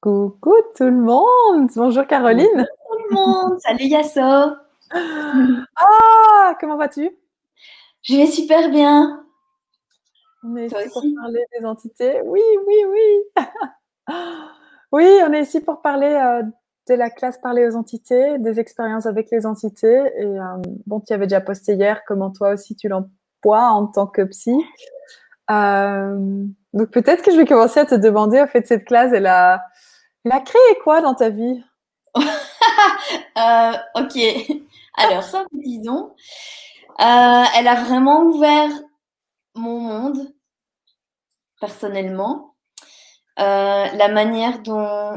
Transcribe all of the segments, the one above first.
Coucou tout le monde! Bonjour Bonjour Caroline! tout le monde, salut Yasso. Ah, comment vas-tu? Je vais super bien. On est Toi ici pour aussi? parler des entités. Oui, oui, oui! Oui, on est ici pour parler de la classe Parler aux entités, des expériences avec les entités. Et bon, tu avais déjà posté hier comment toi aussi tu l'emploies en tant que psy. Donc peut-être que je vais commencer à te demander, en fait, cette classe, elle a créé quoi dans ta vie? Ok. Alors ça, disons, elle a vraiment ouvert mon monde personnellement. La manière dont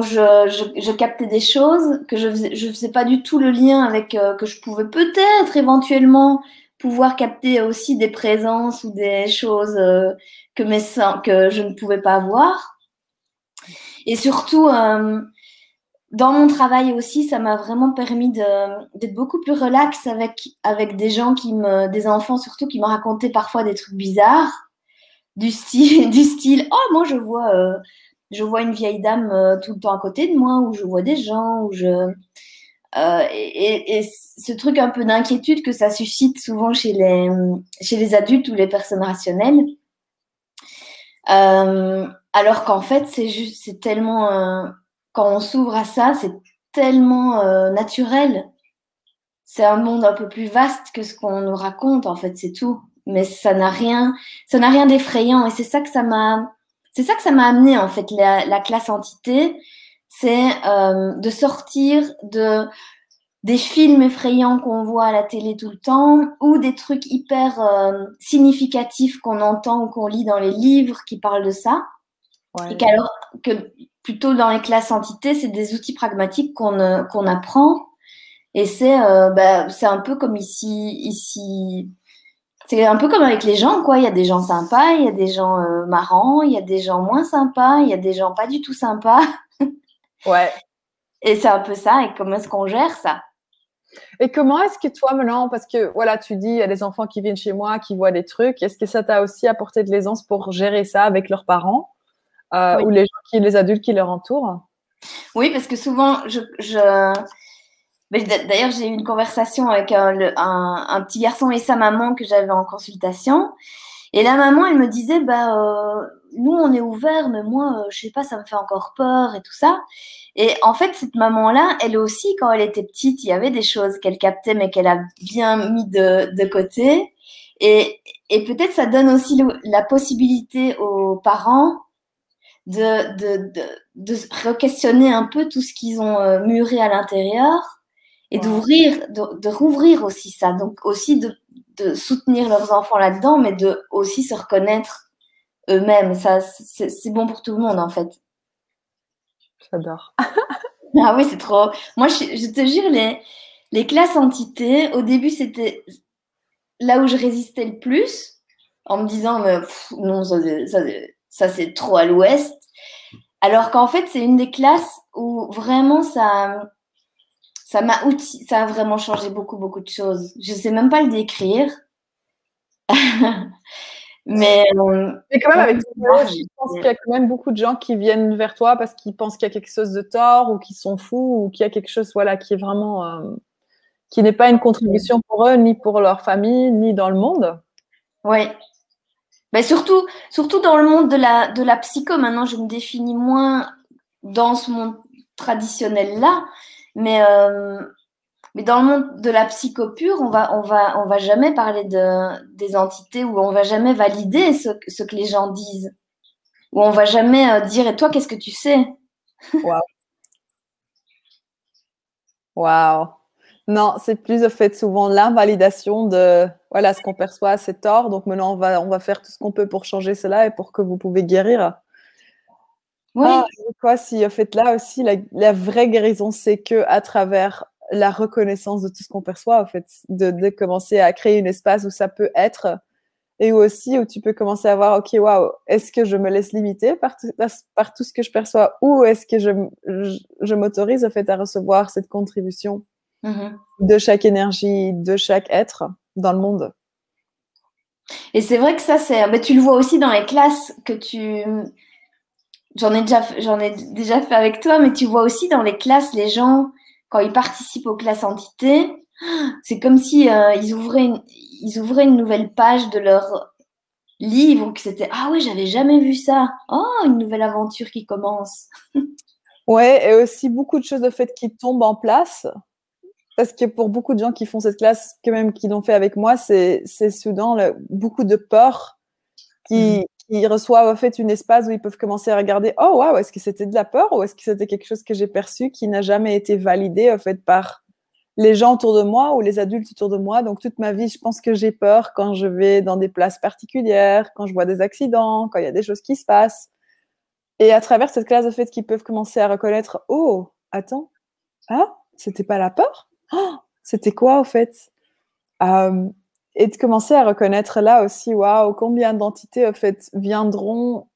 je captais des choses, que je faisais pas du tout le lien avec que je pouvais peut-être éventuellement pouvoir capter aussi des présences ou des choses que que je ne pouvais pas voir. Et surtout, dans mon travail aussi, ça m'a vraiment permis d'être beaucoup plus relax avec des gens des enfants surtout qui me racontaient parfois des trucs bizarres, du style, oh, moi je vois une vieille dame tout le temps à côté de moi, ou je vois des gens, et ce truc un peu d'inquiétude que ça suscite souvent chez les adultes ou les personnes rationnelles. Alors qu'en fait, c'est tellement, quand on s'ouvre à ça, c'est tellement naturel. C'est un monde un peu plus vaste que ce qu'on nous raconte, en fait, c'est tout. Mais ça n'a rien d'effrayant. Et c'est ça que ça m'a amené, en fait, la classe entité. C'est de sortir des films effrayants qu'on voit à la télé tout le temps, ou des trucs hyper significatifs qu'on entend ou qu'on lit dans les livres qui parlent de ça. Et Ouais. qu'alors que plutôt dans les classes entités, c'est des outils pragmatiques qu'on apprend. Et c'est un peu comme ici, c'est un peu comme avec les gens, quoi. Il y a des gens sympas, il y a des gens marrants, il y a des gens moins sympas, il y a des gens pas du tout sympas. Ouais. Et c'est un peu ça. Et comment est-ce qu'on gère ça? Et comment est-ce que toi, maintenant, parce que voilà, tu dis, il y a des enfants qui viennent chez moi, qui voient des trucs, est-ce que ça t'a aussi apporté de l'aisance pour gérer ça avec leurs parents Oui. ou les adultes qui leur entourent? Oui, parce que souvent, mais d'ailleurs, j'ai eu une conversation avec un petit garçon et sa maman que j'avais en consultation. Et la maman, elle me disait, nous, on est ouvert, mais moi, je sais pas, ça me fait encore peur et tout ça. Et en fait, cette maman-là, elle aussi, quand elle était petite, il y avait des choses qu'elle captait, mais qu'elle a bien mis de côté. Et peut-être ça donne aussi la possibilité aux parents de re-questionner un peu tout ce qu'ils ont muré à l'intérieur et Wow. de rouvrir aussi ça. Donc aussi de soutenir leurs enfants là-dedans, mais de aussi se reconnaître eux-mêmes. Ça, c'est bon pour tout le monde, en fait. J'adore. Ah oui, c'est trop. Moi, je te jure, les classes entités, au début, c'était là où je résistais le plus, en me disant, mais, non, ça c'est trop à l'ouest. Alors qu'en fait, c'est une des classes où vraiment ça a vraiment changé beaucoup, beaucoup de choses. Je sais même pas le décrire, mais Mais quand même, ouais, avec tout ça, je pense qu'il y a quand même beaucoup de gens qui viennent vers toi parce qu'ils pensent qu'il y a quelque chose de tort ou qu'ils sont fous ou qu'il y a quelque chose, voilà, qui est vraiment, qui n'est pas une contribution pour eux, ni pour leur famille, ni dans le monde. ouais. Ben surtout dans le monde de la psycho. Maintenant, je me définis moins dans ce monde traditionnel-là, mais, euh, mais dans le monde de la psycho pure, on va jamais parler des entités ou on va jamais valider ce que les gens disent. Ou on va jamais dire, et toi, qu'est-ce que tu sais? Waouh. Waouh. Non, c'est plus au fait souvent l'invalidation de voilà ce qu'on perçoit c'est tort, donc maintenant on va faire tout ce qu'on peut pour changer cela et pour que vous pouvez guérir. Ah, Oui. et quoi si au fait là aussi la vraie guérison c'est que à travers la reconnaissance de tout ce qu'on perçoit en fait, de commencer à créer un espace où ça peut être et où aussi où tu peux commencer à voir ok waouh est-ce que je me laisse limiter par tout ce que je perçois ou est-ce que je m'autorise en fait à recevoir cette contribution Mhm. de chaque énergie, de chaque être dans le monde. Et c'est vrai que ça, mais tu le vois aussi dans les classes j'en ai déjà fait avec toi, mais tu vois aussi dans les classes, les gens, quand ils participent aux classes entités, c'est comme si ils ouvraient une nouvelle page de leur livre, que c'était ah ouais, j'avais jamais vu ça. Oh, une nouvelle aventure qui commence. Ouais, et aussi beaucoup de choses de fait qui tombent en place. Parce que pour beaucoup de gens qui font cette classe, quand même, qui l'ont fait avec moi, c'est soudain beaucoup de peur qui reçoivent en fait une espace où ils peuvent commencer à regarder, oh waouh, est-ce que c'était de la peur ou est-ce que c'était quelque chose que j'ai perçu qui n'a jamais été validé en fait par les gens autour de moi ou les adultes autour de moi. Donc toute ma vie, je pense que j'ai peur quand je vais dans des places particulières, quand je vois des accidents, quand il y a des choses qui se passent. Et à travers cette classe, en fait, qu'ils peuvent commencer à reconnaître, oh, attends, ah, c'était pas la peur? Oh, c'était quoi, en fait? Euh, et de commencer à reconnaître là aussi, waouh, combien d'entités, en fait, viendront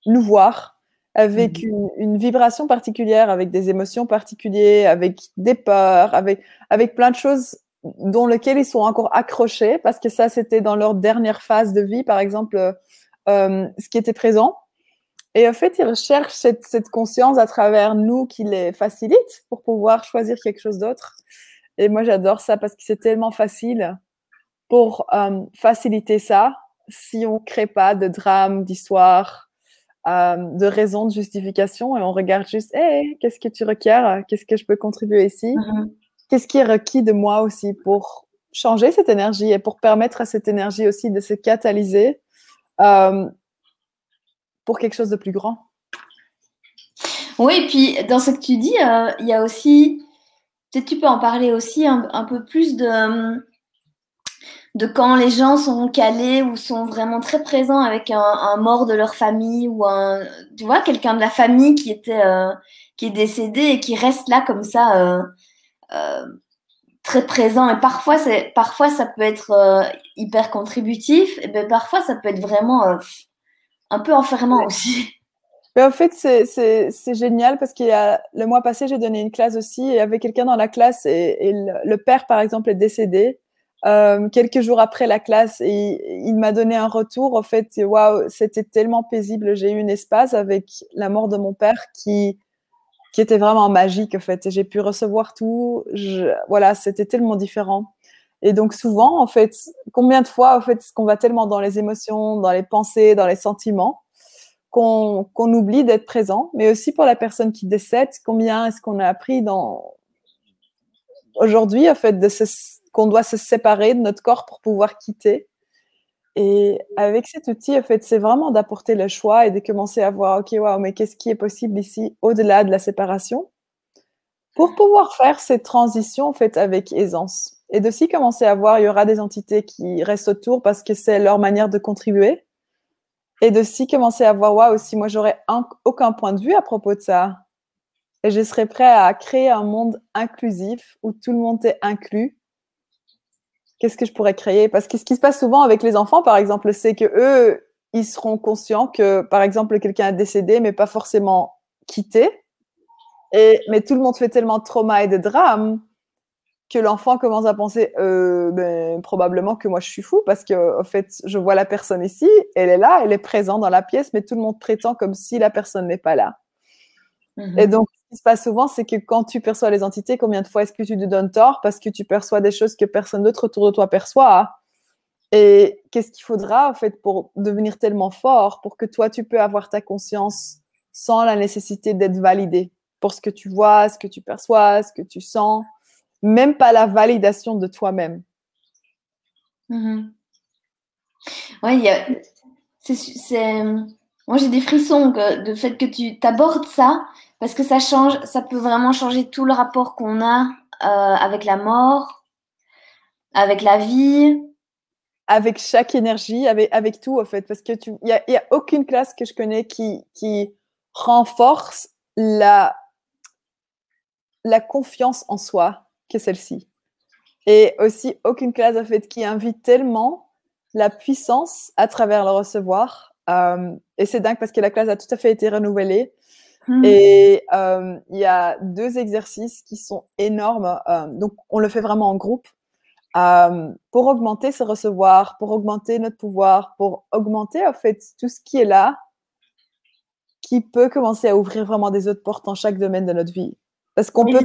nous voir avec une vibration particulière, avec des émotions particulières, avec des peurs, avec plein de choses dont lesquelles ils sont encore accrochés, parce que ça, c'était dans leur dernière phase de vie, par exemple, ce qui était présent. Et en fait, ils recherchent cette conscience à travers nous qui les facilite pour pouvoir choisir quelque chose d'autre. Et moi, j'adore ça parce que c'est tellement facile pour faciliter ça si on ne crée pas de drame, d'histoire, de raison, de justification et on regarde juste, hey, qu'est-ce que tu requiers? Qu'est-ce que je peux contribuer ici? Qu'est-ce qui est requis de moi aussi pour changer cette énergie et pour permettre à cette énergie aussi de se catalyser pour quelque chose de plus grand. Oui, et puis dans ce que tu dis, il y a aussi, peut-être tu peux en parler aussi un peu plus de quand les gens sont calés ou sont vraiment très présents avec un mort de leur famille ou tu vois, quelqu'un de la famille qui est décédé et qui reste là comme ça, très présent. Et parfois ça peut être hyper contributif, et ben parfois ça peut être vraiment un peu enfermant aussi. Mais en fait, c'est génial parce qu'il y a le mois passé, j'ai donné une classe aussi et il y avait quelqu'un dans la classe et le père, par exemple, est décédé quelques jours après la classe et il m'a donné un retour. En fait, waouh, c'était tellement paisible. J'ai eu une espace avec la mort de mon père qui était vraiment magique, en fait. J'ai pu recevoir tout. Voilà, c'était tellement différent. Et donc, souvent, en fait, combien de fois, en fait, est-ce qu'on va tellement dans les émotions, dans les pensées, dans les sentiments, qu'on oublie d'être présent, mais aussi pour la personne qui décède, combien est-ce qu'on a appris aujourd'hui, en fait, qu'on doit se séparer de notre corps pour pouvoir quitter. Et avec cet outil, en fait, c'est vraiment d'apporter le choix et de commencer à voir, OK, waouh, mais qu'est-ce qui est possible ici au-delà de la séparation pour pouvoir faire cette transition, en fait, avec aisance. Et d'aussi commencer à voir, il y aura des entités qui restent autour parce que c'est leur manière de contribuer. Et d'aussi commencer à voir, waouh, si moi, j'aurais aucun point de vue à propos de ça. Et je serais prêt à créer un monde inclusif où tout le monde est inclus. Qu'est-ce que je pourrais créer? Parce que ce qui se passe souvent avec les enfants, par exemple, c'est que eux, ils seront conscients que, par exemple, quelqu'un est décédé, mais pas forcément quitté. Mais tout le monde fait tellement de trauma et de drame que l'enfant commence à penser ben, probablement que moi je suis fou parce que en fait je vois la personne ici, elle est là, elle est présente dans la pièce, mais tout le monde prétend comme si la personne n'est pas là. Et donc ce qui se passe souvent, c'est que quand tu perçois les entités, combien de fois est-ce que tu te donnes tort parce que tu perçois des choses que personne d'autre autour de toi perçoit? Et qu'est-ce qu'il faudra en fait pour devenir tellement fort pour que toi tu peux avoir ta conscience sans la nécessité d'être validé pour ce que tu vois, ce que tu perçois, ce que tu sens, même pas la validation de toi-même. Oui, moi j'ai des frissons de fait que tu t'abordes ça parce que ça peut vraiment changer tout le rapport qu'on a avec la mort, avec la vie. Avec chaque énergie, avec tout, en fait. Parce que il y a aucune classe que je connais qui renforce la confiance en soi que celle-ci. Et aussi, aucune classe, en fait, qui invite tellement la puissance à travers le recevoir. Et c'est dingue parce que la classe a tout à fait été renouvelée. Et il y a 2 exercices qui sont énormes. Donc, on le fait vraiment en groupe. Pour augmenter ce recevoir, pour augmenter notre pouvoir, pour augmenter en fait tout ce qui est là, qui peut commencer à ouvrir vraiment des autres portes dans chaque domaine de notre vie. Parce qu'on Oui, peut...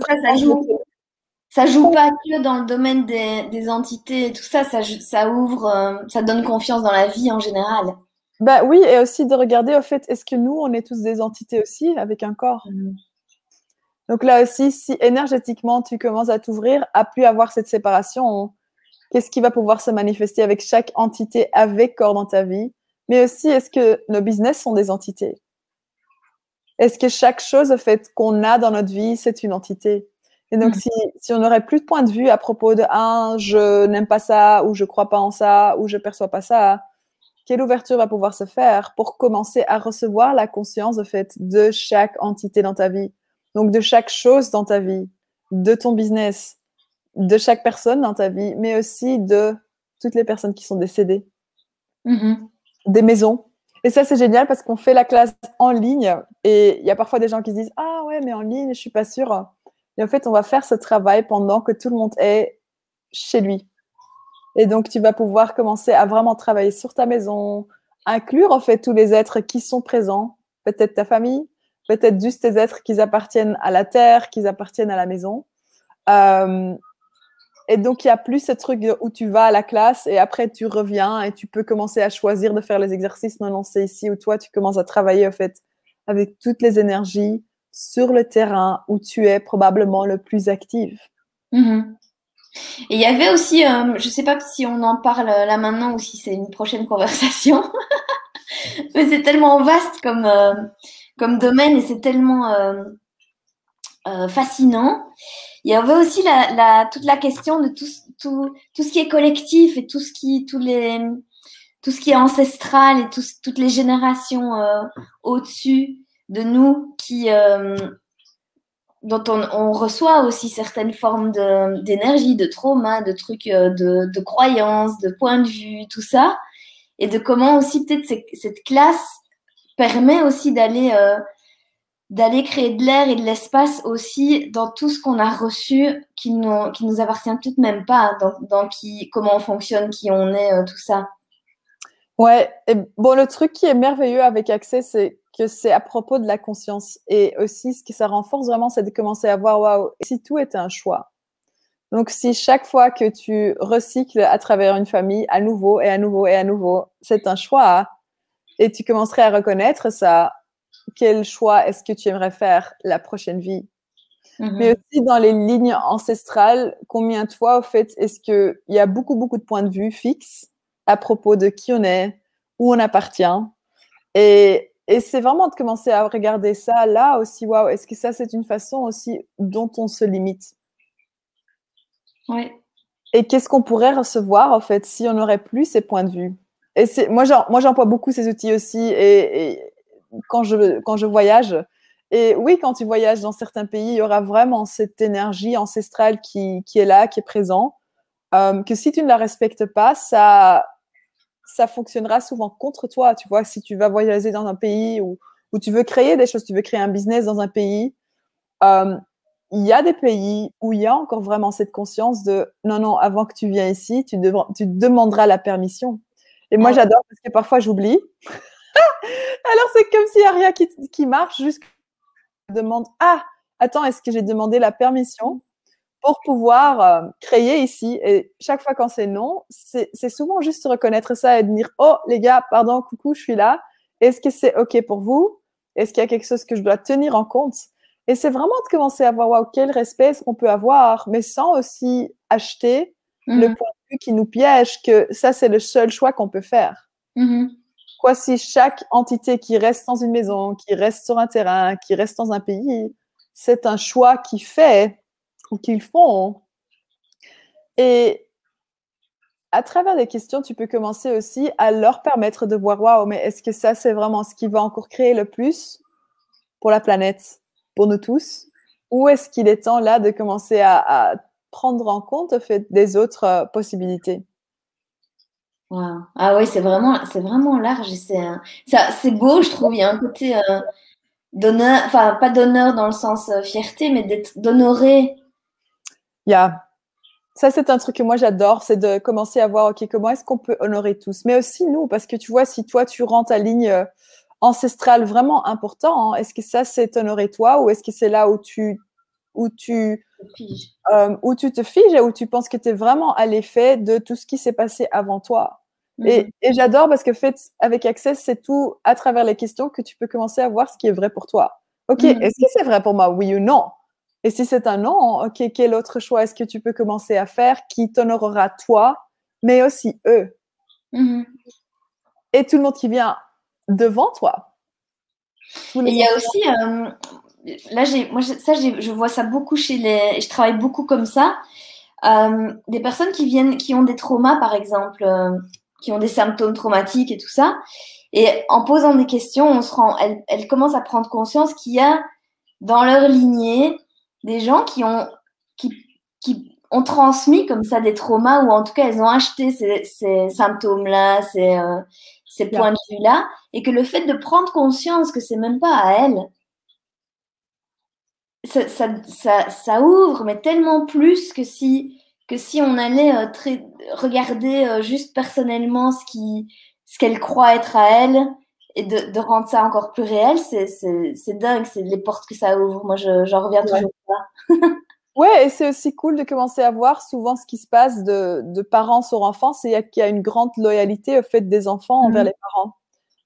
ça joue pas que dans le domaine des entités et tout ça, ça ouvre, ça donne confiance dans la vie en général. Bah oui, et aussi de regarder, au fait, est-ce que nous, on est tous des entités aussi avec un corps? Donc là aussi, si énergétiquement, tu commences à t'ouvrir, à plus avoir cette séparation, qu'est-ce qui va pouvoir se manifester avec chaque entité avec corps dans ta vie? Mais aussi, est-ce que nos business sont des entités? Est-ce que chaque chose, au fait, qu'on a dans notre vie, c'est une entité? Et donc, si on n'aurait plus de point de vue à propos de je n'aime pas ça, ou je crois pas en ça, ou je perçois pas ça, quelle ouverture va pouvoir se faire pour commencer à recevoir la conscience, au fait, de chaque entité dans ta vie? Donc, de chaque chose dans ta vie, de ton business, de chaque personne dans ta vie, mais aussi de toutes les personnes qui sont décédées, des maisons. Et ça, c'est génial parce qu'on fait la classe en ligne et il y a parfois des gens qui se disent « Ah ouais, mais en ligne, je suis pas sûre. » Et en fait, on va faire ce travail pendant que tout le monde est chez lui. Et donc, tu vas pouvoir commencer à vraiment travailler sur ta maison, inclure en fait tous les êtres qui sont présents, peut-être ta famille, peut-être juste tes êtres qui appartiennent à la terre, qui appartiennent à la maison. Et donc, il n'y a plus ce truc où tu vas à la classe et après tu reviens et tu peux commencer à choisir de faire les exercices. Non, non, c'est ici où toi, tu commences à travailler en fait avec toutes les énergies sur le terrain où tu es probablement le plus active. Et il y avait aussi, je sais pas si on en parle là maintenant ou si c'est une prochaine conversation, mais c'est tellement vaste comme domaine et c'est tellement fascinant. Il y avait aussi toute la question de tout ce qui est collectif et tout ce qui est ancestral et toutes les générations au-dessus de nous dont on reçoit aussi certaines formes d'énergie, de trauma, de trucs, de croyances, de points de vue, tout ça. Et de comment aussi peut-être cette classe permet aussi d'aller créer de l'air et de l'espace aussi dans tout ce qu'on a reçu qui nous appartient peut-être même pas, comment on fonctionne, qui on est, tout ça. Ouais, et bon, le truc qui est merveilleux avec Access, c'est que c'est à propos de la conscience. Et aussi, ce que ça renforce vraiment, c'est de commencer à voir, waouh, si tout était un choix. Donc, si chaque fois que tu recycles à travers une famille, à nouveau et à nouveau et à nouveau, c'est un choix, et tu commencerais à reconnaître ça, quel choix est-ce que tu aimerais faire la prochaine vie? Mais aussi dans les lignes ancestrales, combien de fois, au fait, est-ce qu'il y a beaucoup, beaucoup de points de vue fixes à propos de qui on est, où on appartient? Et c'est vraiment de commencer à regarder ça là aussi, waouh, est-ce que ça, c'est une façon aussi dont on se limite? Oui. Et qu'est-ce qu'on pourrait recevoir, en fait, si on n'aurait plus ces points de vue? Et moi, j'emploie beaucoup ces outils aussi et quand je voyage. Et oui, quand tu voyages dans certains pays, il y aura vraiment cette énergie ancestrale qui est là, qui est présente. Que si tu ne la respectes pas, ça fonctionnera souvent contre toi. Tu vois, si tu vas voyager dans un pays où tu veux créer des choses, tu veux créer un business dans un pays, il y a des pays où il y a encore vraiment cette conscience de non, non, avant que tu viennes ici, tu demanderas la permission. Et moi, j'adore parce que parfois, j'oublie. Alors, c'est comme s'il n'y a rien qui marche, juste que je demande attends, est-ce que j'ai demandé la permission pour pouvoir créer ici? Et chaque fois quand c'est non, c'est souvent juste reconnaître ça et de dire oh, les gars, pardon, coucou, je suis là. Est-ce que c'est OK pour vous? Est-ce qu'il y a quelque chose que je dois tenir en compte? Et c'est vraiment de commencer à voir wow, quel respect est-ce qu'on peut avoir, mais sans aussi acheter le point de vue qui nous piège, que ça, c'est le seul choix qu'on peut faire. Quoi, si chaque entité qui reste dans une maison, qui reste sur un terrain, qui reste dans un pays, c'est un choix qu'ils fait ou qu'ils font. Et à travers des questions, tu peux commencer aussi à leur permettre de voir waouh, mais est-ce que ça, c'est vraiment ce qui va encore créer le plus pour la planète, pour nous tous? Ou est-ce qu'il est temps là de commencer à prendre en compte le fait des autres possibilités? Wow. Ah oui, c'est vraiment large. C'est beau, je trouve. Il y a un côté d'honneur, enfin pas d'honneur dans le sens fierté, mais d'honorer. Ça, c'est un truc que moi j'adore, c'est de commencer à voir, OK, comment est-ce qu'on peut honorer tous? Mais aussi nous, parce que tu vois, si toi, tu rends ta ligne ancestral vraiment important, hein. Est-ce que ça, c'est t'honorer toi ou est-ce que c'est là où où tu te figes et où tu penses que tu es vraiment à l'effet de tout ce qui s'est passé avant toi? Et j'adore parce que fait, avec Access, c'est tout à travers les questions que tu peux commencer à voir ce qui est vrai pour toi. Ok, est-ce que c'est vrai pour moi, oui ou non? Et si c'est un non, ok, quel autre choix est-ce que tu peux commencer à faire qui t'honorera toi, mais aussi eux? Et tout le monde qui vient devant toi. Et il y a aussi, là, je vois ça beaucoup je travaille beaucoup comme ça. Des personnes qui ont des traumas, par exemple, qui ont des symptômes traumatiques et tout ça. Et en posant des questions, elles commencent à prendre conscience qu'il y a dans leur lignée des gens qui ont transmis comme ça des traumas, ou en tout cas, elles ont acheté ces symptômes-là, ces points de vue-là, et que le fait de prendre conscience que c'est même pas à elles, ça ouvre, mais tellement plus que si on allait regarder juste personnellement ce qu'elle croit être à elle, et de rendre ça encore plus réel. C'est dingue, c'est les portes que ça ouvre. Moi, j'en reviens toujours pas. Ouais, et c'est aussi cool de commencer à voir souvent ce qui se passe de parents sur enfants, c'est qu'il y a une grande loyauté au fait des enfants envers les parents.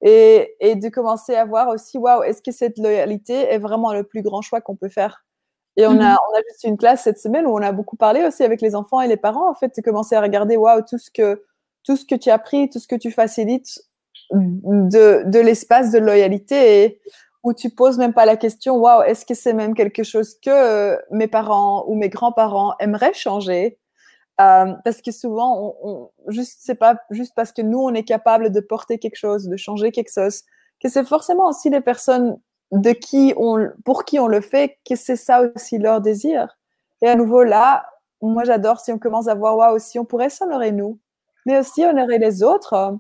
Et de commencer à voir aussi, waouh, est-ce que cette loyauté est vraiment le plus grand choix qu'on peut faire? Et on a juste une classe cette semaine où on a beaucoup parlé aussi avec les enfants et les parents, en fait, de commencer à regarder, waouh, tout ce que tu as appris, tout ce que tu facilites de l'espace de loyauté et où tu poses même pas la question, waouh, est-ce que c'est même quelque chose que mes parents ou mes grands-parents aimeraient changer? Parce que souvent, c'est pas juste parce que nous, on est capable de porter quelque chose, de changer quelque chose, que c'est forcément aussi les personnes pour qui on le fait, que c'est ça aussi leur désir. Et à nouveau, là, moi, j'adore si on commence à voir, waouh, si on pourrait s'honorer nous, mais aussi honorer les autres.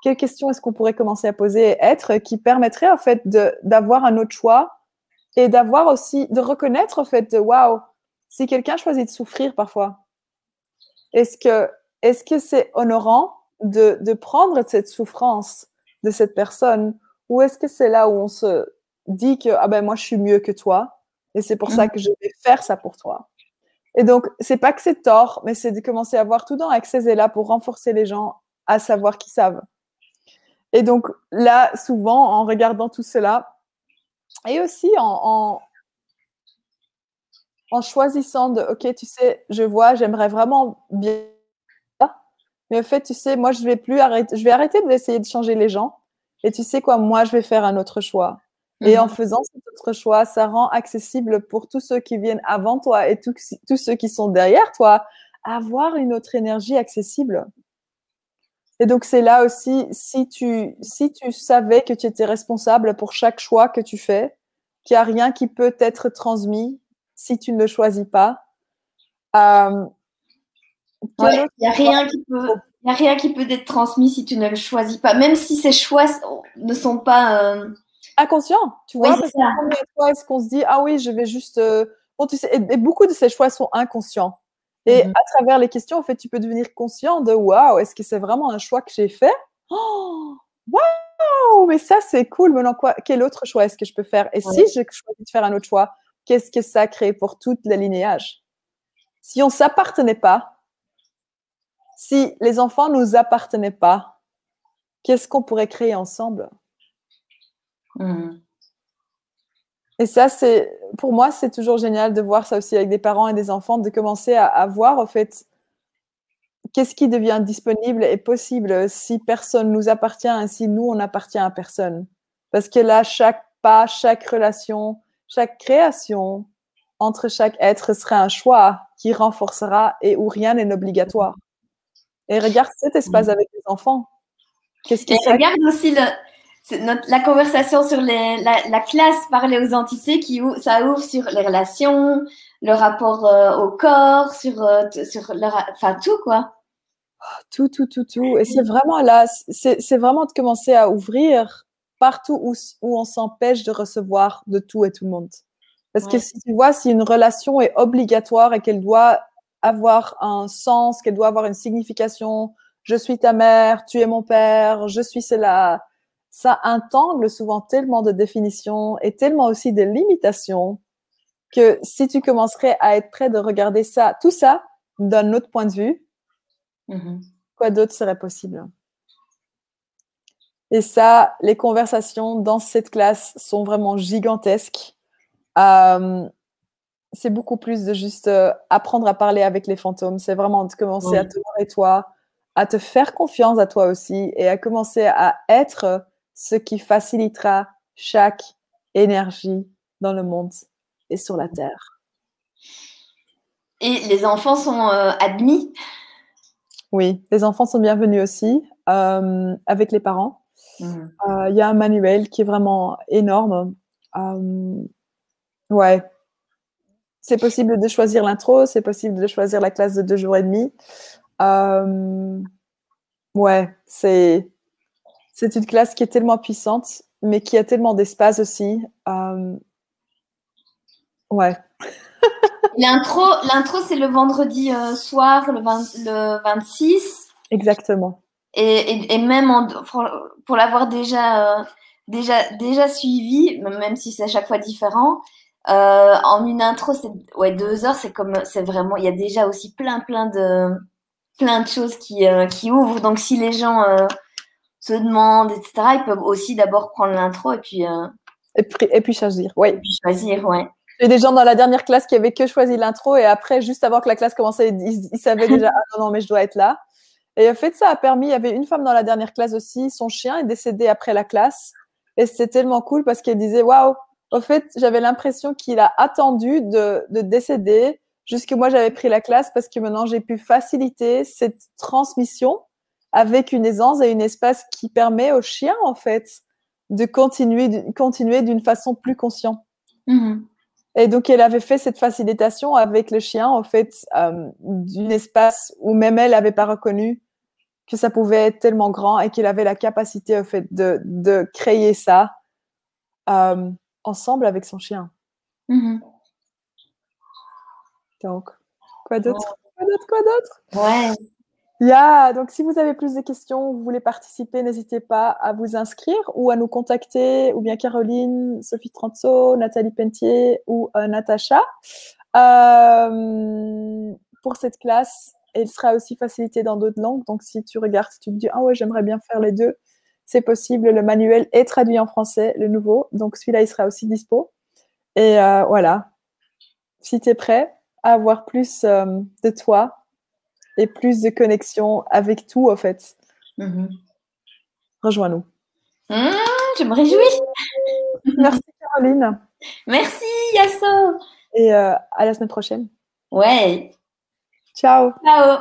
Quelles questions est-ce qu'on pourrait commencer à poser et être qui permettrait, en fait, d'avoir un autre choix et d'avoir aussi, de reconnaître, en fait, waouh, si quelqu'un choisit de souffrir parfois, est-ce que c'est honorant de prendre cette souffrance de cette personne ou est-ce que c'est là où on se dit que ah ben moi je suis mieux que toi et c'est pour ça que je vais faire ça pour toi. Et donc c'est pas que c'est tort, mais c'est de commencer à voir tout dans Access est là pour renforcer les gens à savoir qu'ils savent. Et donc là souvent en regardant tout cela et aussi en choisissant de ok tu sais je vois j'aimerais vraiment bien. Mais au fait, tu sais, moi, je vais arrêter d'essayer de changer les gens. Et tu sais quoi, moi, je vais faire un autre choix. Et en faisant cet autre choix, ça rend accessible pour tous ceux qui viennent avant toi et tous ceux qui sont derrière toi, avoir une autre énergie accessible. Et donc, c'est là aussi, si tu savais que tu étais responsable pour chaque choix que tu fais, qu'il n'y a rien qui peut être transmis si tu ne le choisis pas, il n'y a rien qui peut être transmis si tu ne le choisis pas, même si ces choix ne sont pas inconscients, tu vois, parce que combien de fois est-ce qu'on se dit ah oui, je vais juste bon, tu sais, et beaucoup de ces choix sont inconscients. Et à travers les questions, en fait, tu peux devenir conscient de waouh, est-ce que c'est vraiment un choix que j'ai fait? Oh, waouh, mais ça c'est cool. Maintenant quoi, quel autre choix est-ce que je peux faire? Et si j'ai choisi de faire un autre choix, qu'est-ce que ça crée pour tout le lignage? Si on s'appartenait pas, si les enfants nous appartenaient pas, qu'est-ce qu'on pourrait créer ensemble? Et ça, pour moi, c'est toujours génial de voir ça aussi avec des parents et des enfants, de commencer à voir, en fait, qu'est-ce qui devient disponible et possible si personne nous appartient et si nous, on appartient à personne. Parce que là, chaque pas, chaque relation, chaque création entre chaque être serait un choix qui renforcera et où rien n'est obligatoire. Et regarde cet espace avec les enfants. Regarde aussi la conversation sur la classe parler aux entités, ça ouvre sur les relations, le rapport au corps, sur enfin tout quoi. Tout. Et c'est vraiment là, c'est vraiment de commencer à ouvrir partout où on s'empêche de recevoir de tout et tout le monde. Parce que si tu vois, si une relation est obligatoire et qu'elle doit avoir un sens, qu'elle doit avoir une signification, je suis ta mère, tu es mon père, je suis cela, ça intègre souvent tellement de définitions et tellement aussi de limitations que si tu commencerais à être prêt de regarder ça, tout ça, d'un autre point de vue, quoi d'autre serait possible? Et ça, les conversations dans cette classe sont vraiment gigantesques. C'est beaucoup plus de juste apprendre à parler avec les fantômes. C'est vraiment de commencer à te voir et toi, à te faire confiance à toi aussi et à commencer à être ce qui facilitera chaque énergie dans le monde et sur la Terre. Et les enfants sont admis? Oui, les enfants sont bienvenus aussi avec les parents. Il y a un manuel qui est vraiment énorme. Ouais. C'est possible de choisir l'intro, c'est possible de choisir la classe de 2 jours et demi. Ouais, c'est une classe qui est tellement puissante, mais qui a tellement d'espace aussi. Ouais. L'intro, c'est le vendredi soir, le 26. Exactement. Et même pour l'avoir déjà suivi, même si c'est à chaque fois différent, en une intro, c'est 2 heures, c'est vraiment, il y a déjà aussi plein de choses qui ouvrent. Donc si les gens se demandent, etc., ils peuvent aussi d'abord prendre l'intro et puis choisir. Oui. Et puis choisir, ouais. J'ai des gens dans la dernière classe qui avaient que choisi l'intro et après, juste avant que la classe commençait, ils savaient déjà ah non, mais je dois être là. Et en fait, ça a permis, il y avait une femme dans la dernière classe aussi, son chien est décédé après la classe. Et c'était tellement cool parce qu'elle disait, waouh, au fait, j'avais l'impression qu'il a attendu de décéder jusque moi j'avais pris la classe parce que maintenant j'ai pu faciliter cette transmission avec une aisance et un espace qui permet au chien, en fait, de continuer d'une façon plus consciente. Et donc, elle avait fait cette facilitation avec le chien, en fait, d'un espace où même elle n'avait pas reconnu que ça pouvait être tellement grand et qu'il avait la capacité, en fait, de créer ça ensemble avec son chien. Donc, quoi d'autre? Ouais. Donc, si vous avez plus de questions, vous voulez participer, n'hésitez pas à vous inscrire ou à nous contacter, ou bien Caroline, Sophie Transo, Nathalie Pentier ou Natacha. Pour cette classe, elle sera aussi facilitée dans d'autres langues. Donc, si tu regardes, si tu te dis « Ah ouais, j'aimerais bien faire les deux », c'est possible. Le manuel est traduit en français, le nouveau. Donc, celui-là, il sera aussi dispo. Et voilà. Si tu es prêt à avoir plus de toi, et plus de connexion avec tout, en fait. Rejoins-nous. Je me réjouis. Merci, Caroline. Merci, Yasso. Et à la semaine prochaine. Ouais. Ciao. Ciao.